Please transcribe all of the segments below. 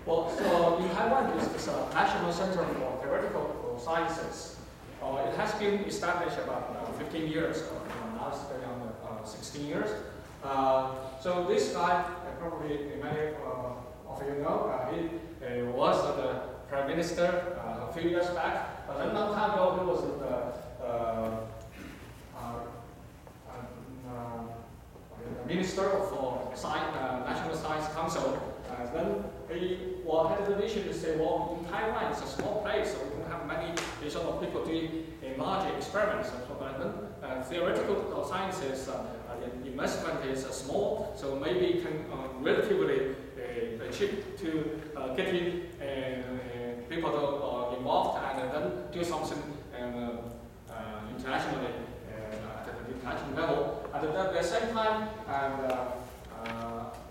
Well, so in Taiwan, there's a National Center for Theoretical Sciences. It has been established about 15 years. Now it's going on 16 years. So this guy, probably many of you know, he was the Prime Minister a few years back. But then long time ago, he was the Minister for National Science Council. Then he had the vision to say, well, in Taiwan it's a small place, so we don't have many sort of people doing large experiments. But then theoretical sciences, the investment is small, so maybe it can relatively cheap to getting people involved and then do something internationally at the international level. At the same time,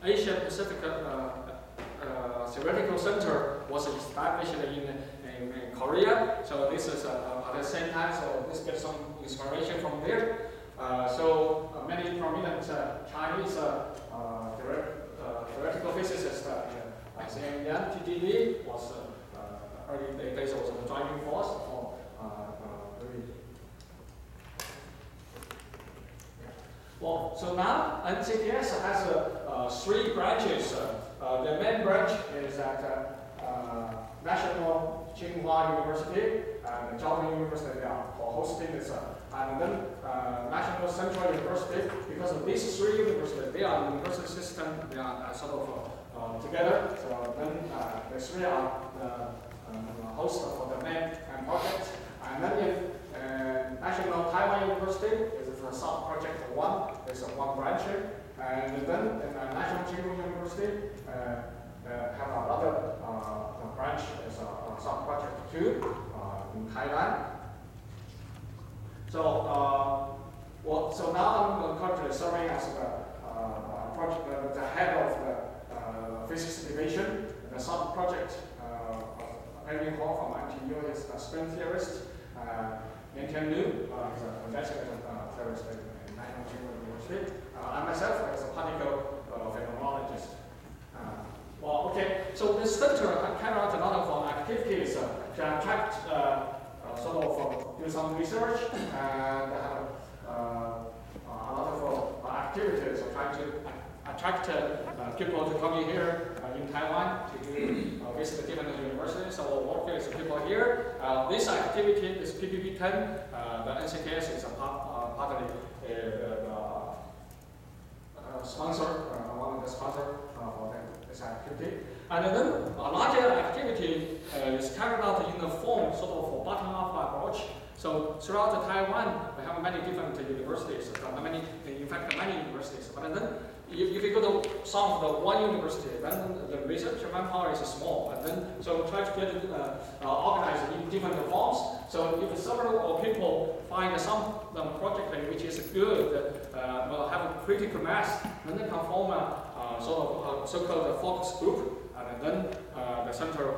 Asia Pacific Theoretical Center was established in Korea, so this is at the same time, so this gets some inspiration from there. So many prominent Chinese theoretical physicists like Xiao-Gang was early days was the driving force for Well, so now NCTS has 3 branches. The main branch is at National Chung-Li University and Jhongli University. They are hosting this. And then National Central University, because of these 3 universities, they are university system, they are sort of together. So then the 3 are the host for the main project. And then in National Taiwan University is the sub-project 1, there's 1 branch. And then in National Tsinghua University have another branch as a sub-project 2 in Thailand. So, so now I'm currently serving as the head of the physics division. The sub-project Henry Hall from NTU is a string theorist. NTU is a designated theorist in National Tsinghua University. I myself as a particle phenomenologist. Well, okay, so this center carry out a lot of activities to attract, sort of do some research and have a lot of activities trying to attract people to come in here in Taiwan to visit the different universities. So work with people here. This activity, this PPP10, the NCTS is a partly sponsor, one of the sponsors for this activity. And then a larger activity is carried out in the form sort of bottom-up approach. So throughout Taiwan, we have many different universities, in fact, many universities. But then if you go to some of the one university, then the research manpower is small. And then so try to get it organized in different forms. So if several people find some project which is good, will have a critical mass, then they can form a sort of so-called focus group. And then the center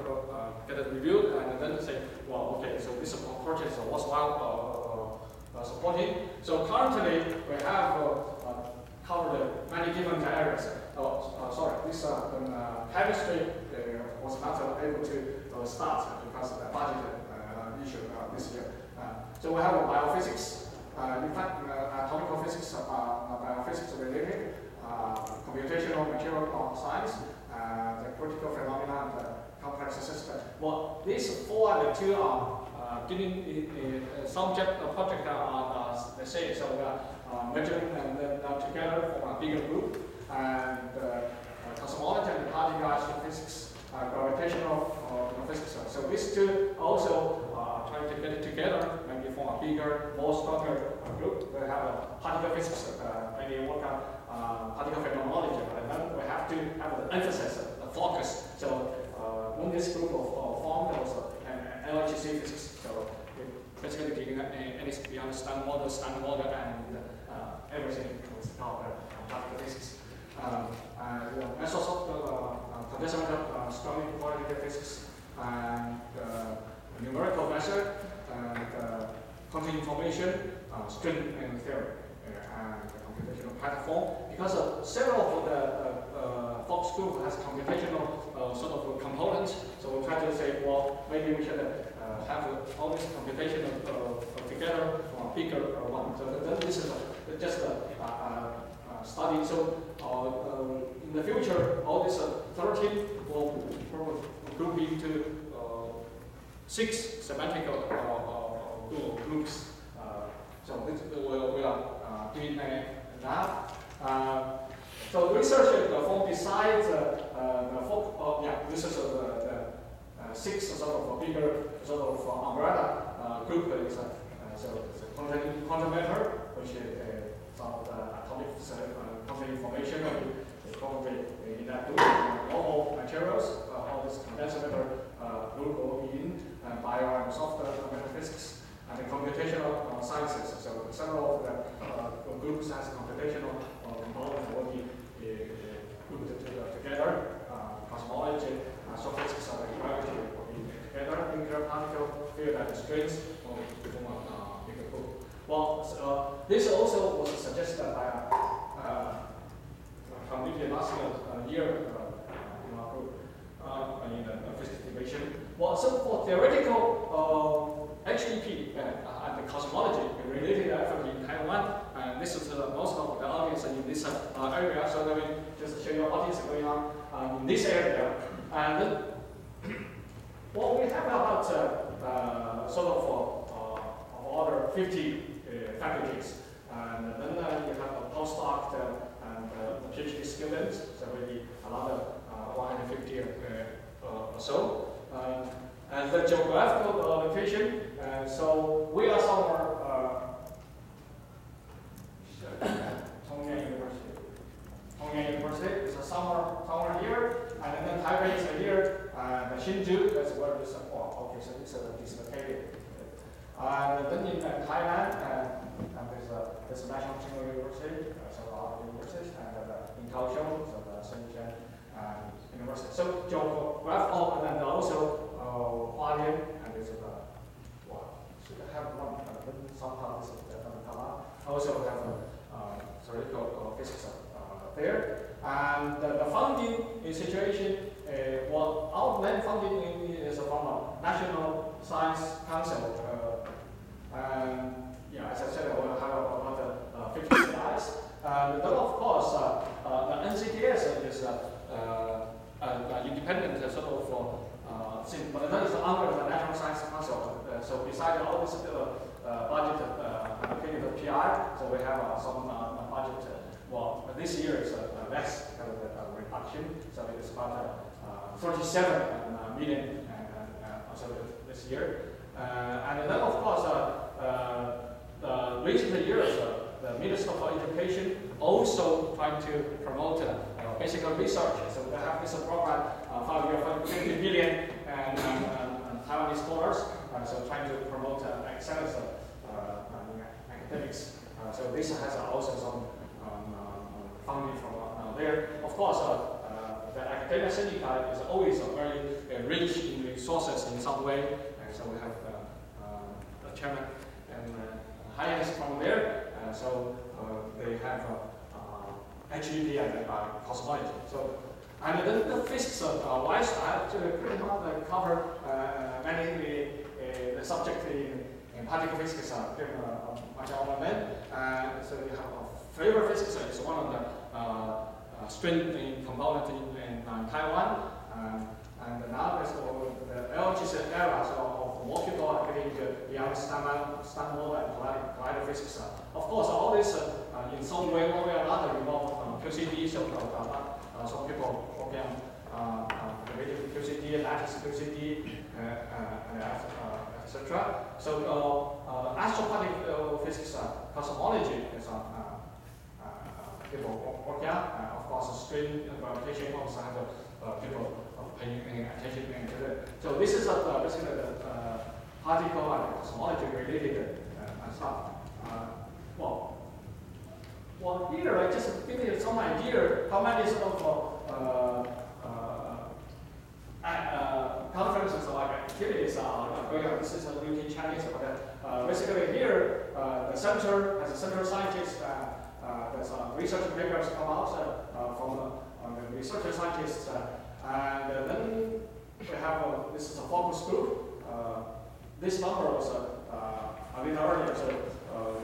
get it reviewed and then say, well, okay, so this project is worthwhile supporting. So currently we have covered many different areas. This chemistry was not able to start because of the budget issue this year. So we have biophysics, in fact, atomical physics, biophysics related, computational material science, the critical phenomena, and the complex system. Well, these 4 and the 2 are giving subject project are the same. So we are measuring and then together form a bigger group. And cosmology and particle astrophysics, gravitational physics. So these 2 also trying to get it together, maybe form a bigger, more stronger group. We have a particle physics, maybe work on particle phenomenology, but then we have to have the emphasis, the focus. So when this group of formed, also an LHC physics. So basically giving anything beyond standard model, and everything is about particle physics. Conditional strong quantitative physics and numerical method and quantum information, string and theory, and computational platform. Because several of the Fox group has computational sort of components. maybe we should have all this computation together for a bigger one. So then this is just a study. So in the future, all this 13 will group into 6 semantical groups. So this we are doing now. So research form besides this is the 6 sort of a bigger sort of umbrella group is so it's a quantum matter, which is some of the atomic quantum information probably in that group. Normal materials, all this condensed matter will go in bio and software metaphysics and the computational sciences. So several of the groups has computational components will be grouped together. Cosmology, astrophysics, and gravity will be together. Nuclear particle, field and strings will form a bigger group. Well, this also was suggested by from last year in our group in the physics division. Well, so for theoretical HTP and the cosmology related effort in Taiwan, and this is most of the audience in this area, so let me just show you what is going on in this area. And well, we have about sort of other 50 faculties, and then you have a postdoc and PhD students, so maybe another 150 or so. And the geographical location, so we are somewhere Chung-Yuan University is somewhere here, and then Taipei is here, and Hsinchu, that's where this okay, so this is dislocated. And then in Thailand, and there's a National University, so our universities, and in Kaohsiung, so the Shenzhen University. So geographical, and then also Hualien, and this is should have one, somehow this is Taiwan. Also have theoretical physics there. And the funding situation, well, our main funding is from a National Science Council. And yeah, as I said, I will have about 50 slides. And then, of course, the NCTS is an independent sort of but that is under the National Science Council. So besides all this budget allocated to PI, so we have some budget. Well, this year is less because of the reduction. So it's about 37 million also this year. And then, of course, the recent years, the Minister for Education also trying to promote basic research. So they have this program, 5 year, 50 billion, and Taiwanese scholars, so trying to promote excellence academics. So this has also some funding from there. Of course, the academic syndicate is always very rich in resources in some way, and so we have the chairman and highest from there. So they have HEP and cosmology. So, and then the physics wise, I actually pretty much cover many the subject in particle physics during my development. So we have flavor physics is one of the string component in Taiwan. And now there's the LGC era, so of more people are getting beyond standard and collider physics. Of course, all this in some way, one way or another involve QCD, so some people working on related to QCD, lattice QCD, etc. So astroparticle physics, cosmology is people working on. Of course, string gravitation also have people paying attention to it. So this is basically the particle and cosmology related stuff. Well, here I just give you some idea how many sort of conferences or activities are going on. This is a routine Chinese, but basically here the center has a central scientist. There's research papers come out from the research scientists. And then we have this is a focus group. this number was a little earlier, so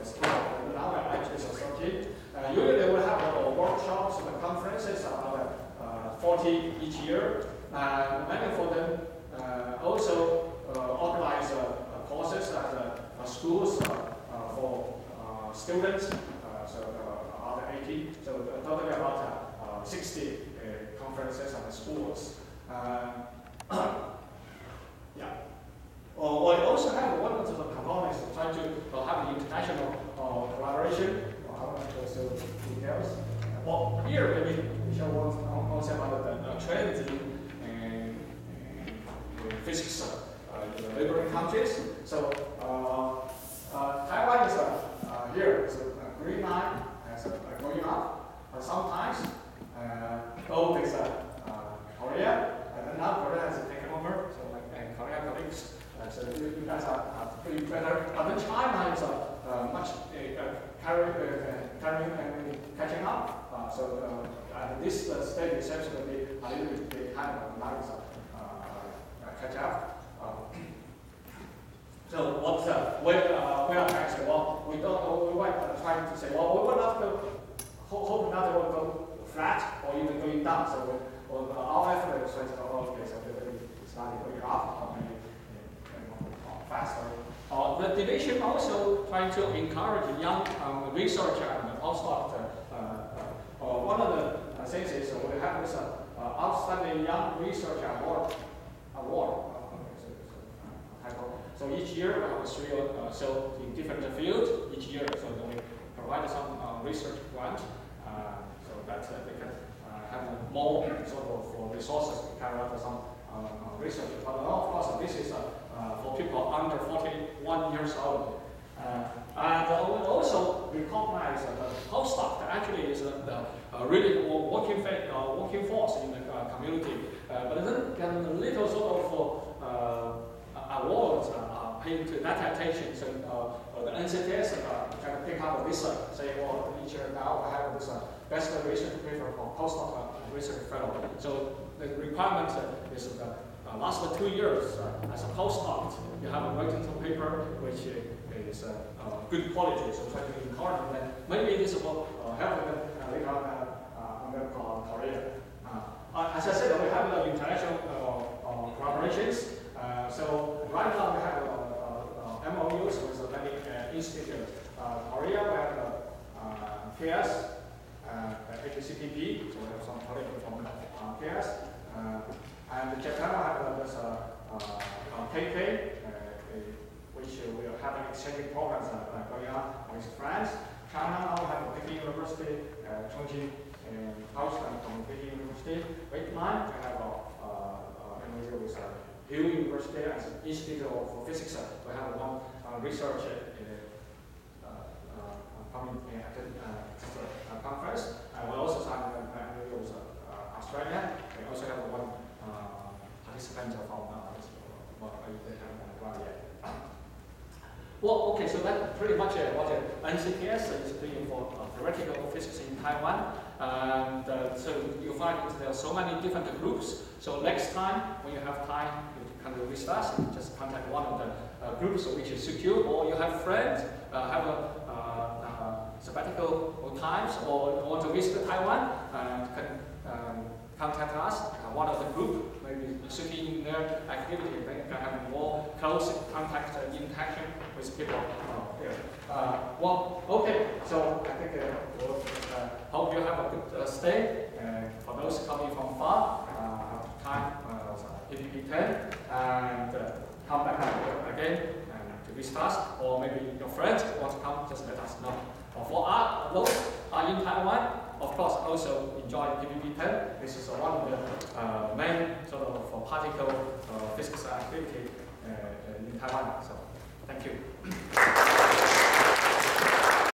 it's 12. Now actually it's 13. Usually we have workshops and conferences, about 40 each year. Many of them also organize courses at schools for students, so about 80. So totally about 60 conferences at the schools. Yeah. We also have one of the components trying to have international collaboration. I want to show details. Well, here maybe we show one concept about the trends in physics in the neighboring countries. So Taiwan is here, so green line is going up. Sometimes gold is Korea, and then now Korea has taken over. So like Korea colleagues. So you guys are pretty better. But then China is much catching up. So this stage is actually a little bit kind of nice catch up. So what we are trying to say, well, we were trying to say, well, we will not go, hope not will go flat or even going down. So our effort is trying to go, okay, so it's not going up or maybe faster. The division also trying to encourage young researcher and postdoc. One of the things is we have this outstanding young researcher award. So each year we have 3 so in different fields each year. So we provide some research grant so that they can have more sort of resources to carry out some research. But of course, this is for people under 41 years old. And we also recognize that the postdoc actually is the really working force in the community. But then get a little sort of awards paid to that attention. So the NCTS can pick up this, say, well, each year now we have this best research paper for postdoc research fellow. So the requirement is the last 2 years as a postdoc, you have a written paper which is good quality. So try to encourage them. Maybe this will help them later on in Korea. As I said, we have the international collaborations. So right now we have MOUs with many institutes. Korea, we have KS, NTU-CTP, so we have some colleagues from KS. And Japan, we have this KK, which we are having exchanging programs going on with France. China now we have Peking University, Chung-Li, and Taiwan from Peking University. Vietnam, we have MOU with Hill University as Institute for Physics. We have one research coming at the conference. We also signed an MOU with Australia. We also have one participant from they haven't run yet. Well, okay, so that's pretty much what NCTS is doing for theoretical physics in Taiwan. And so you find that there are so many different groups. So next time, when you have time, you can visit us. Just contact one of the groups which is secure, or you have friends, have a sabbatical times, or want to visit Taiwan, and can contact us. One of the group, maybe sitting in their activity, they can have more close contact interaction with people here. Well, okay, so I think we'll, hope you have a good stay. For those coming from far, have time PPP 10 and come back again to visit us, or maybe your friends want to come, just let us know. For those in Taiwan, of course, also enjoy PPP 10. This is one of the main sort of particle physics activity in Taiwan. So, thank you.